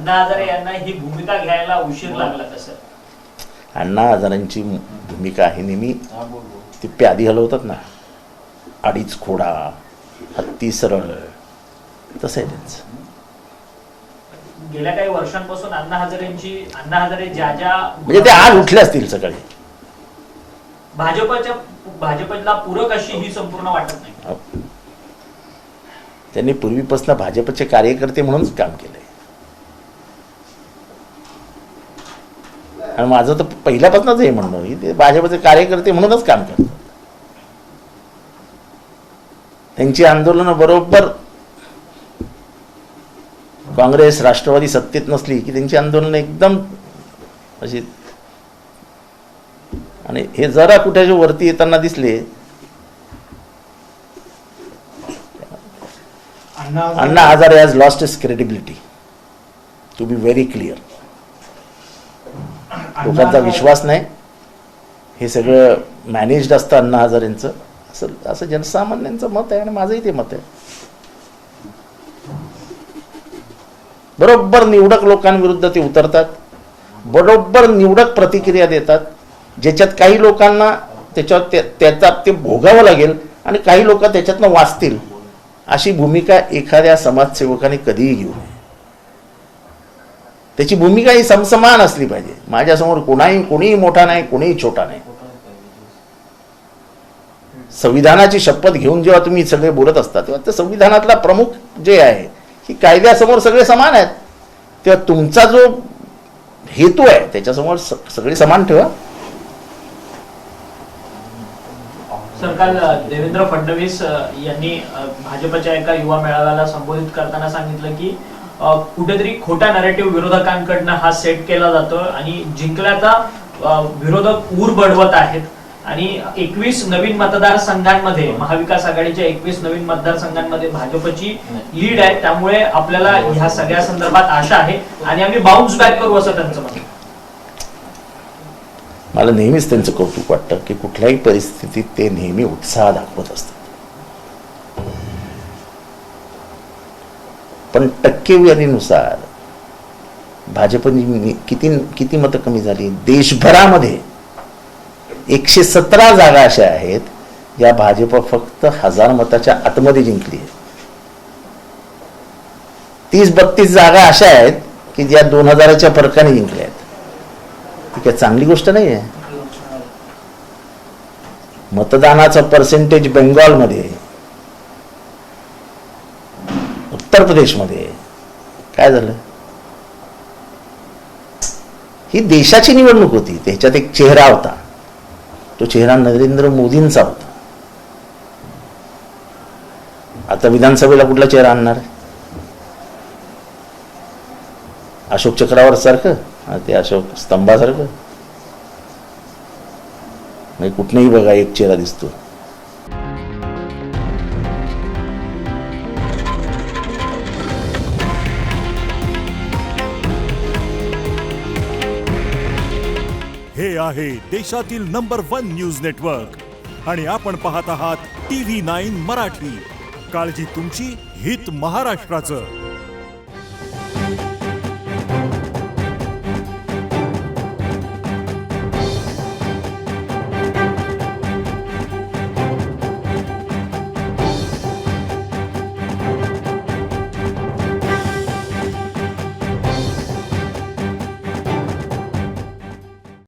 अण्णा हजारे यांना ही भूमिका घ्यायला उशीर लागला कसं? अण्णा हजारांची भूमिका आहे नेहमी ती प्यादी हलवतात ना, अडीच खोडा हत्ती सरळ, तसं आहे त्यांचं. गेल्या काही वर्षांपासून अण्णा हजारे ज्या म्हणजे ते आज उठले असतील सकाळी, भाजपला पूरक अशी ही संपूर्ण वाटत नाही. त्यांनी पूर्वीपासून भाजपचे कार्यकर्ते म्हणूनच काम केलंय. आणि माझं तर पहिल्यापासूनच हे म्हणणं की ते भाजपचे कार्यकर्ते म्हणूनच काम करतात. त्यांची आंदोलनं बरोबर काँग्रेस राष्ट्रवादी सत्तेत नसली की त्यांची आंदोलनं एकदम अशी, आणि हे जरा कुठे वरती येताना दिसले, Anna Hazare has lost his credibility, to be very clear. लोकांचा विश्वास नाही, हे सगळं मॅनेज्ड असतं अण्णा हजारेंचं, असं जनसामान्यांचं मत आहे आणि माझंही ते मत आहे. बरोबर निवडक लोकांविरुद्ध ते उतरतात, बरोबर निवडक प्रतिक्रिया देतात, ज्याच्यात काही लोकांना त्याचा ते भोगावं लागेल आणि काही लोक त्याच्यातनं वाचतील, अशी भूमिका एखाद्या समाजसेवकाने कधीही घेऊ नये. त्याची भूमिका ही समसमान असली पाहिजे. माझ्यासमोर कोणीही मोठा नाही, कोणीही छोटा नाही. संविधानाची शपथ घेऊन जेव्हा तुम्ही सगळे बोलत असता तेव्हा त्या संविधानातला प्रमुख जे आहे की कायद्यासमोर सगळे समान आहेत, तेव्हा तुमचा जो हेतू आहे त्याच्यासमोर सगळे समान ठेवा. सर, काल देवेंद्र फडणवीस यांनी भाजपच्या एका युवा मेळाव्याला संबोधित करताना सांगितलं की कुठेतरी खोटा नॅरेटिव्ह विरोधकांकडनं हा सेट केला जातो आणि जिंकल्याचा विरोधक ऊर बडवत आहेत. आणि 21 नवीन मतदारसंघांमध्ये, महाविकास आघाडीच्या 21 नवीन मतदारसंघांमध्ये भाजपची लीड आहे, त्यामुळे आपल्याला ह्या सगळ्या संदर्भात आशा आहे आणि आम्ही बाउन्स बॅक करू असं त्यांचं म्हणणं. मला नेहमीच त्यांचं कौतुक वाटतं की कुठल्याही परिस्थितीत ते नेहमी उत्साह दाखवत असतात. पण टक्केवारीनुसार भाजपनी किती मतं कमी झाली. देशभरामध्ये 117 जागा अशा आहेत ज्या भाजप फक्त 1000 मताच्या आतमध्ये जिंकली आहे. 30-32 जागा अशा आहेत की ज्या 2000च्या फरकाने जिंकल्या आहेत. ती काय चांगली गोष्ट नाही आहे. मतदानाचं पर्सेंटेज बेंगॉलमध्ये, उत्तर प्रदेशमध्ये काय झालं? ही देशाची निवडणूक होती, त्याच्यात एक चेहरा होता, तो चेहरा नरेंद्र मोदींचा होता. आता विधानसभेला कुठला चेहरा आणणार आहे? अशोक चक्रावर सारखं, ते अशोक स्तंभासारखं? म्हणजे कुठनंही बघा एक चेहरा दिसतो. हे आहे देशातील नंबर 1 न्यूज नेटवर्क आणि आपण पाहत आहात TV9 मराठी. काळजी तुमची, हित महाराष्ट्राचं.